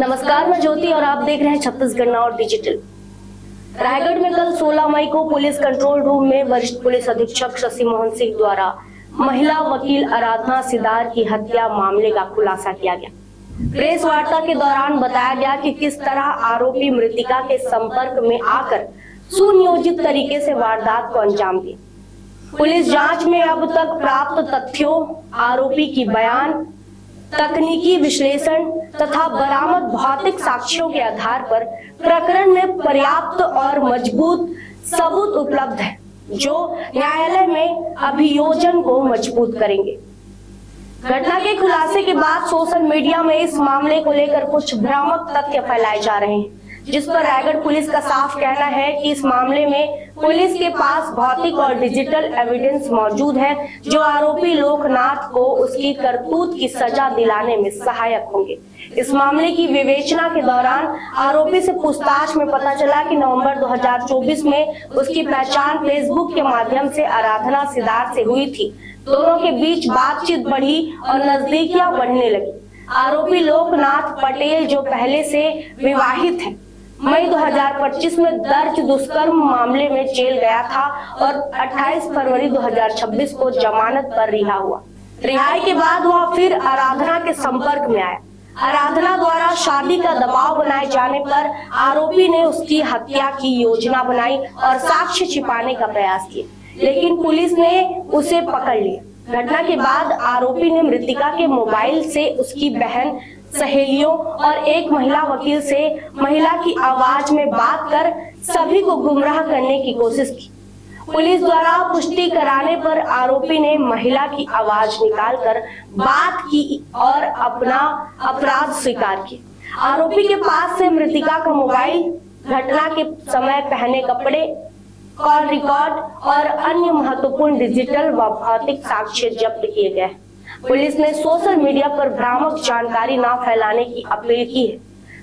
नमस्कार, मैं ज्योति और आप देख रहे हैं छत्तीसगढ़ नाउ डिजिटल। रायगढ़ में कल 16 मई को पुलिस कंट्रोल रूम में वरिष्ठ पुलिस अधीक्षक शशि मोहन सिंह द्वारा महिला वकील आराधना सिदार की हत्या मामले का खुलासा किया गया। प्रेस वार्ता के दौरान बताया गया कि किस तरह आरोपी मृतिका के संपर्क में आकर सुनियोजित तरीके से वारदात को अंजाम दिया। पुलिस जांच में अब तक प्राप्त तथ्यों, आरोपी की बयान, तकनीकी विश्लेषण तथा बरामद भौतिक साक्ष्यों के आधार पर प्रकरण में पर्याप्त और मजबूत सबूत उपलब्ध है, जो न्यायालय में अभियोजन को मजबूत करेंगे। घटना के खुलासे के बाद सोशल मीडिया में इस मामले को लेकर कुछ भ्रामक तथ्य फैलाए जा रहे हैं, जिस पर रायगढ़ पुलिस का साफ कहना है कि इस मामले में पुलिस के पास भौतिक और डिजिटल एविडेंस मौजूद है, जो आरोपी लोकनाथ को उसकी करतूत की सजा दिलाने में सहायक होंगे। इस मामले की विवेचना के दौरान आरोपी से पूछताछ में पता चला कि नवंबर 2024 में उसकी पहचान फेसबुक के माध्यम से आराधना सिदार से हुई थी। दोनों के बीच बातचीत बढ़ी और नजदीकियां बढ़ने लगी। आरोपी लोकनाथ पटेल, जो पहले से विवाहित है, मई 2025 में दर्ज दुष्कर्म मामले में जेल गया था और 28 फरवरी 2026 को जमानत पर रिहा हुआ। रिहाई के बाद वह फिर आराधना के संपर्क में आया। आराधना द्वारा शादी का दबाव बनाए जाने पर आरोपी ने उसकी हत्या की योजना बनाई और साक्ष्य छिपाने का प्रयास किया, लेकिन पुलिस ने उसे पकड़ लिया। घटना के बाद आरोपी ने मृतिका के मोबाइल से उसकी बहन, सहेलियों और एक महिला वकील से महिला की आवाज में बात कर सभी को गुमराह करने की कोशिश की। पुलिस द्वारा पुष्टि कराने पर आरोपी ने महिला की आवाज निकालकर बात की और अपना अपराध स्वीकार किया। आरोपी के पास से मृतिका का मोबाइल, घटना के समय पहने कपड़े, कॉल रिकॉर्ड और अन्य महत्वपूर्ण डिजिटल व भौतिक साक्ष्य जब्त किए गए। पुलिस ने सोशल मीडिया पर भ्रामक जानकारी न फैलाने की अपील की है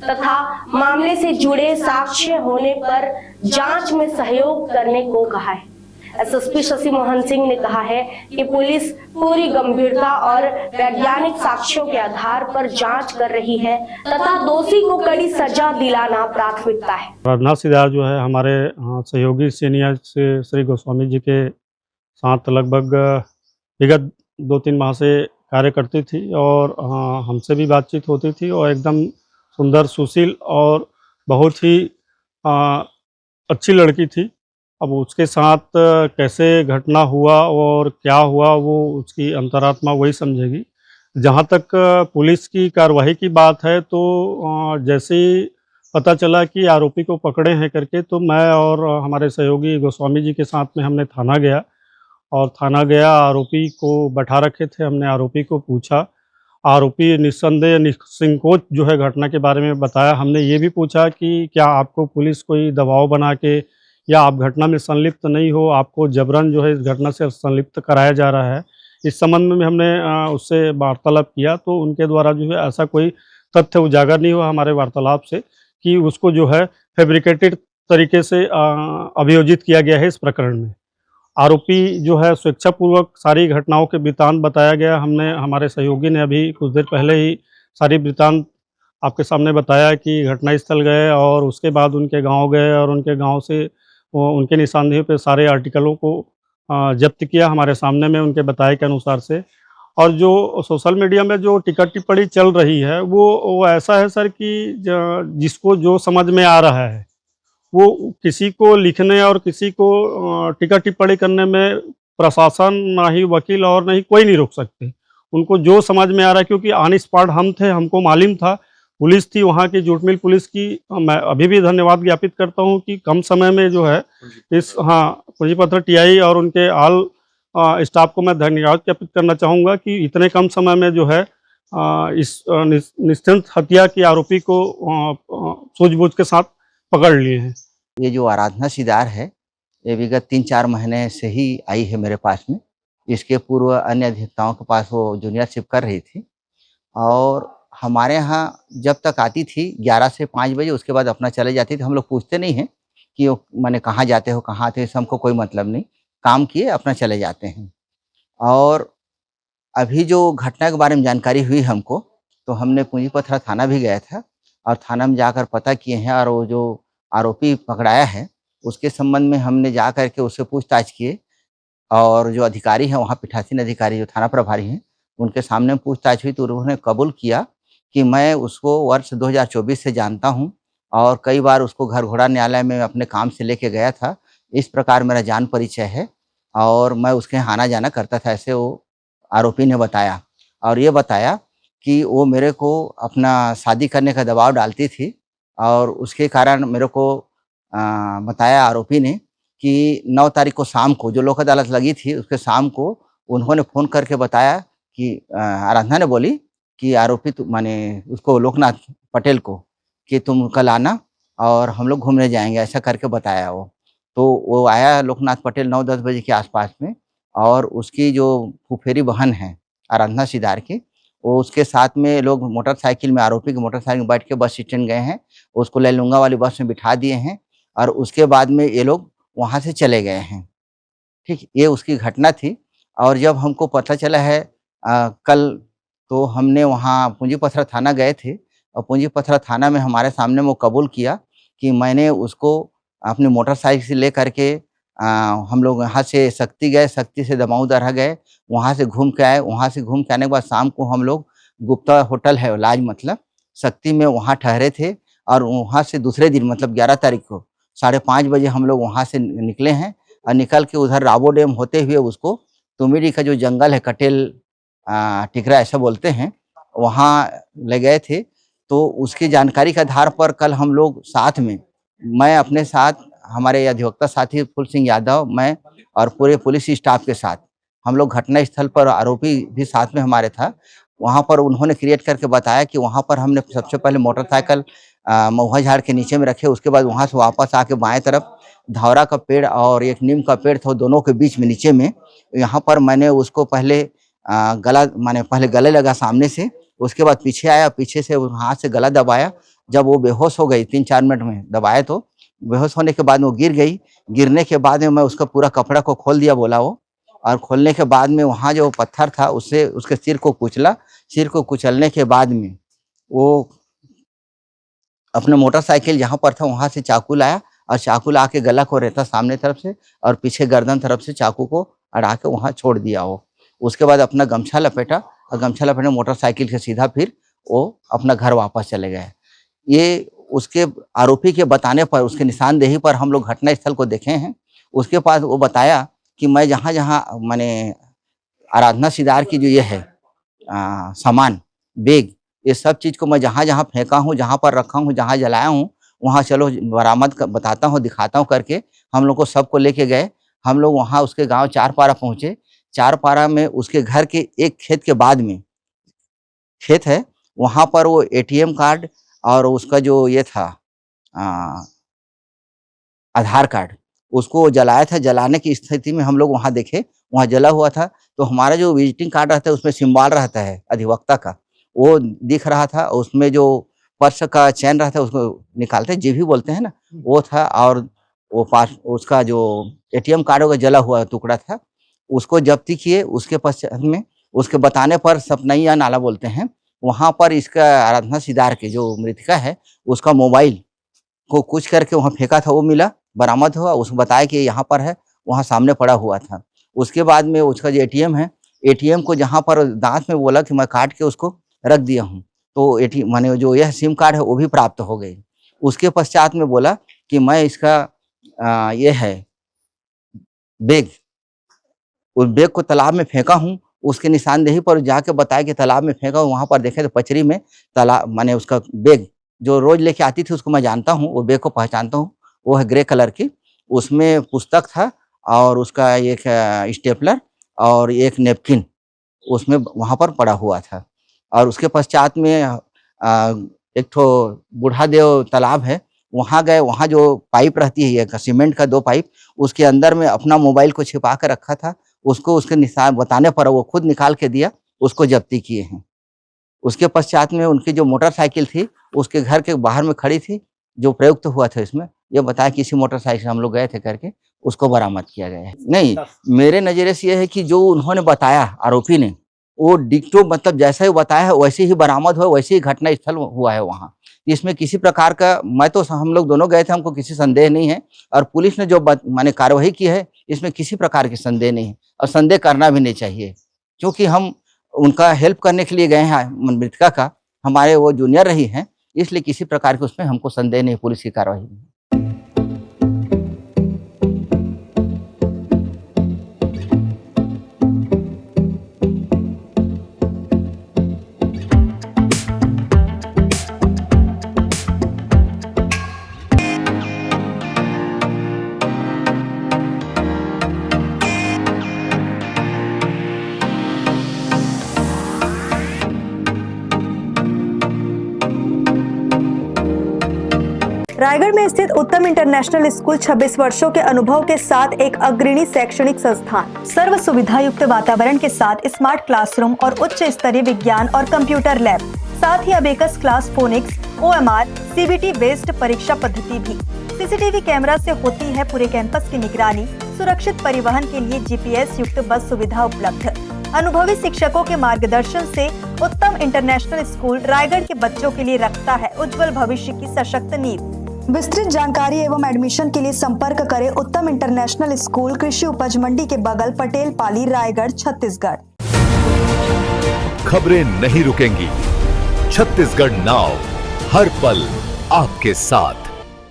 तथा मामले से जुड़े साक्ष्य होने पर जांच में सहयोग करने को कहा है। एसएसपी शशि मोहन सिंह ने कहा है कि पुलिस पूरी गंभीरता और वैज्ञानिक साक्ष्यों के आधार पर जांच कर रही है तथा दोषी को कड़ी सजा दिलाना प्राथमिकता है। आराधना सिदार जो है हमारे सहयोगी सीनियर से श्री गोस्वामी जी के साथ लगभग विगत 2-3 माह से कार्य करती थी और हमसे भी बातचीत होती थी और एकदम सुंदर, सुशील और बहुत ही अच्छी लड़की थी। अब उसके साथ कैसे घटना हुआ और क्या हुआ वो उसकी अंतरात्मा वही समझेगी। जहाँ तक पुलिस की कार्रवाई की बात है तो जैसे ही पता चला कि आरोपी को पकड़े हैं करके, तो मैं और हमारे सहयोगी गोस्वामी जी के साथ में हमने थाना गया और थाना गया, आरोपी को बैठा रखे थे। हमने आरोपी को पूछा, आरोपी निस्संदेह निसंकोच जो है घटना के बारे में बताया। हमने ये भी पूछा कि क्या आपको पुलिस कोई दबाव बना के या आप घटना में संलिप्त नहीं हो, आपको जबरन जो है इस घटना से संलिप्त कराया जा रहा है, इस संबंध में हमने उससे वार्तालाप किया। तो उनके द्वारा जो है ऐसा कोई तथ्य उजागर नहीं हुआ हमारे वार्तालाप से कि उसको जो है फैब्रिकेटेड तरीके से अभियोजित किया गया है। इस प्रकरण में आरोपी जो है स्वेच्छापूर्वक सारी घटनाओं के वृत्तांत बताया गया। हमने, हमारे सहयोगी ने अभी कुछ देर पहले ही सारी वृत्तांत आपके सामने बताया कि घटनास्थल गए और उसके बाद उनके गांव गए और उनके गांव से उनके निशानदेही पे सारे आर्टिकलों को जब्त किया हमारे सामने में उनके बताए के अनुसार से। और जो सोशल मीडिया में जो टिक्का टिप्पणी चल रही है वो ऐसा है सर कि जिसको जो समझ में आ रहा है वो किसी को लिखने और किसी को टिक्का टिप्पणी करने में प्रशासन, ना ही वकील और ना ही कोई नहीं रोक सकते। उनको जो समझ में आ रहा है, क्योंकि ऑन स्पॉट हम थे, हमको मालूम था, पुलिस थी वहाँ की, जूट मिल पुलिस की मैं अभी भी धन्यवाद ज्ञापित करता हूँ कि कम समय में जो है इस पूंजीपत्र टीआई और उनके ऑल स्टाफ को मैं धन्यवाद ज्ञापित करना चाहूँगा कि इतने कम समय में जो है इस निश्चित हत्या की आरोपी को सूझबूझ के साथ पकड़ लिए हैं। ये जो आराधना सिदार है, ये विगत 3-4 महीने से ही आई है मेरे पास में। इसके पूर्व अन्य अधिवक्ताओं के पास वो जूनियरशिप कर रही थी और हमारे यहाँ जब तक आती थी 11 से 5 बजे, उसके बाद अपना चले जाती थी। हम लोग पूछते नहीं हैं कि वो माने कहाँ जाते हो, कहाँ थे, हमको कोई मतलब नहीं, काम किए अपना चले जाते हैं। और अभी जो घटना के बारे में जानकारी हुई हमको, तो हमने पूंजीपथरा थाना भी गया था और थाना में जाकर पता किए हैं और वो जो आरोपी पकड़ाया है उसके संबंध में हमने जा कर के उससे पूछताछ किए और जो अधिकारी हैं वहाँ पीठासीन अधिकारी जो थाना प्रभारी हैं उनके सामने पूछताछ हुई तो उन्होंने कबूल किया कि मैं उसको वर्ष 2024 से जानता हूँ और कई बार उसको घर घोड़ा न्यायालय में अपने काम से लेके गया था। इस प्रकार मेरा जान परिचय है और मैं उसके यहाँ आना-जाना करता था, ऐसे वो आरोपी ने बताया। और ये बताया कि वो मेरे को अपना शादी करने का दबाव डालती थी और उसके कारण मेरे को बताया आरोपी ने कि 9 तारीख को शाम को जो लोक अदालत लगी थी उसके शाम को उन्होंने फ़ोन करके बताया कि आराधना ने बोली कि आरोपी माने उसको लोकनाथ पटेल को कि तुम कल आना और हम लोग घूमने जाएँगे, ऐसा करके बताया वो। तो वो आया लोकनाथ पटेल 9-10 बजे के आस-पास में और उसकी जो फुफेरी बहन है आराधना सिदार की, वो उसके साथ में लोग मोटरसाइकिल में आरोपी की मोटरसाइकिल में बैठ के बस स्टैंड गए हैं। उसको लैलूंगा वाली बस में बिठा दिए हैं और उसके बाद में ये लोग वहाँ से चले गए हैं। ठीक, ये उसकी घटना थी और जब हमको पता चला है कल तो हमने वहाँ पूंजी-पथरा थाना गए थे और पूंजी-पथरा थाना में हमारे सामने वो कबूल किया कि मैंने उसको अपनी मोटरसाइकिल से लेकर के हम लोग यहाँ से शक्ति गए, शक्ति से दमाऊ दरगाह गए, वहाँ से घूम के आए, वहाँ से घूम के आने के बाद शाम को हम लोग गुप्ता होटल है लॉज मतलब शक्ति में वहाँ ठहरे थे और वहाँ से दूसरे दिन मतलब 11 तारीख को 5:30 बजे हम लोग वहाँ से निकले हैं और निकल के उधर राबो डैम होते हुए उसको तुमिरी का जो जंगल है कटेल टिकरा ऐसा बोलते हैं, वहाँ ले गए थे। तो उसकी जानकारी के आधार पर कल हम लोग साथ में मैं अपने साथ हमारे अधिवक्ता साथी फूल सिंह यादव, मैं और पूरे पुलिस स्टाफ के साथ हम लोग घटना स्थल पर आरोपी भी साथ में हमारे था। वहाँ पर उन्होंने क्रिएट करके बताया कि वहाँ पर हमने सबसे पहले मोटरसाइकिल महुआ झाड़ के नीचे में रखे, उसके बाद वहाँ से वापस आके बाएँ तरफ धौरा का पेड़ और एक नीम का पेड़ था, दोनों के बीच में नीचे में यहाँ पर मैंने उसको पहले गला माने पहले गले लगा सामने से, उसके बाद पीछे आया, पीछे से हाथ से गला दबाया। जब वो बेहोश हो गई 3-4 मिनट में दबाए तो बेहोश होने के बाद वो गिर गई। गिरने के बाद में मैं उसका पूरा कपड़ा को खोल दिया बोला वो और खोलने के बाद में वहाँ जो पत्थर था उससे उसके सिर को कुचला। सिर को कुचलने के बाद में वो अपने मोटरसाइकिल जहाँ पर था वहाँ से चाकू लाया और चाकू ला के गला को रहता सामने तरफ से और पीछे गर्दन तरफ से चाकू को अड़ा के वहाँ छोड़ दिया वो। उसके बाद अपना गमछा लपेटा और गमछा लपेटे मोटरसाइकिल के सीधा फिर वो अपना घर वापस चले गए। ये उसके आरोपी के बताने पर उसके निशानदेही पर हम लोग घटना स्थल को देखे हैं। उसके बाद वो बताया कि मैं जहाँ-जहाँ माने आराधना सिदार की जो ये है सामान, बैग, ये सब चीज़ को मैं जहाँ-जहाँ फेंका हूँ, जहाँ पर रखा हूँ, जहाँ जलाया हूँ, वहाँ चलो बरामद बताता हूँ, दिखाता हूँ करके हम लोग को सबको लेके गए। हम लोग वहाँ उसके गाँव चारपारा पहुँचे। चारपारा में उसके घर के एक खेत के बाद में खेत है, वहाँ पर वो एटीएम कार्ड और उसका जो ये था अ, आधार कार्ड, उसको जलाया था। जलाने की स्थिति में हम लोग वहाँ देखे, वहाँ जला हुआ था। तो हमारा जो विजिटिंग कार्ड रहता है उसमें सिंबल रहता है अधिवक्ता का, वो दिख रहा था। उसमें जो पर्स का चैन रहता है उसको निकालते हैं, जीभी बोलते हैं ना, वो था। और वो पास उसका जो एटीएम कार्ड का जला हुआ टुकड़ा था, उसको जब्ती किए। उसके पश्चात में उसके बताने पर सपनैया नाला बोलते हैं, वहाँ पर इसका आराधना सिदार के जो मृतका है उसका मोबाइल को कुछ करके वहाँ फेंका था, वो मिला, बरामद हुआ। उसको बताया कि यहाँ पर है, वहाँ सामने पड़ा हुआ था। उसके बाद में उसका जो एटीएम है, एटीएम को जहाँ पर दाँत में बोला कि मैं काट के उसको रख दिया हूँ, तो माने जो यह सिम कार्ड है वो भी प्राप्त हो गई। उसके पश्चात में बोला कि मैं इसका ये है बैग, उस बैग को तालाब में फेंका हूँ। उसके निशानदेही पर जाके बताया कि तालाब में फेंका हूँ। वहाँ पर देखे तो पचरी में तालाब माने उसका बैग जो रोज़ लेके आती थी उसको मैं जानता हूँ, वो बैग को पहचानता हूँ। वो है ग्रे कलर की, उसमें पुस्तक था और उसका एक स्टेपलर और एक नैपकिन उसमें वहाँ पर पड़ा हुआ था। और उसके पश्चात में एक ठो बूढ़ा देव तालाब है, वहाँ गए। वहाँ जो पाइप रहती है एक सीमेंट का 2 पाइप, उसके अंदर में अपना मोबाइल को छिपा कर रखा था। उसको उसके निशान बताने पर वो खुद निकाल के दिया, उसको जब्ती किए हैं। उसके पश्चात में उनकी जो मोटरसाइकिल थी, उसके घर के बाहर में खड़ी थी, जो प्रयुक्त हुआ था इसमें, ये बताया कि इसी मोटरसाइकिल से हम लोग गए थे करके, उसको बरामद किया गया है। नहीं, मेरे नज़रिए से ये है कि जो उन्होंने बताया आरोपी ने, वो डिक्टो मतलब जैसा ही बताया है वैसे ही बरामद हुआ, वैसे ही घटना स्थल हुआ है वहाँ। इसमें किसी प्रकार का, मैं तो हम लोग दोनों गए थे, हमको किसी संदेह नहीं है, और पुलिस ने जो माने कार्रवाई की है इसमें किसी प्रकार की संदेह नहीं है, और संदेह करना भी नहीं चाहिए, क्योंकि हम उनका हेल्प करने के लिए गए हैं। मृतका का हमारे वो जूनियर रही हैं, इसलिए किसी प्रकार के उसमें हमको संदेह नहीं पुलिस की कार्रवाई में। रायगढ़ में स्थित उत्तम इंटरनेशनल स्कूल 26 वर्षों के अनुभव के साथ एक अग्रणी शैक्षणिक संस्थान, सर्व सुविधा युक्त वातावरण के साथ स्मार्ट क्लासरूम और उच्च स्तरीय विज्ञान और कंप्यूटर लैब, साथ ही abacus class, phonics, OMR, CBT based परीक्षा पद्धति भी। CCTV कैमरा से होती है पूरे कैंपस की निगरानी। सुरक्षित परिवहन के लिए GPS युक्त बस सुविधा उपलब्ध। अनुभवी शिक्षकों के मार्गदर्शन से उत्तम इंटरनेशनल स्कूल रायगढ़ के बच्चों के लिए रखता है उज्जवल भविष्य की सशक्त नींव। विस्तृत जानकारी एवं एडमिशन के लिए संपर्क करें उत्तम इंटरनेशनल स्कूल, कृषि उपज मंडी के बगल, पटेल पाली, रायगढ़, छत्तीसगढ़। खबरें नहीं रुकेंगी, छत्तीसगढ़ नाउ हर पल आपके साथ।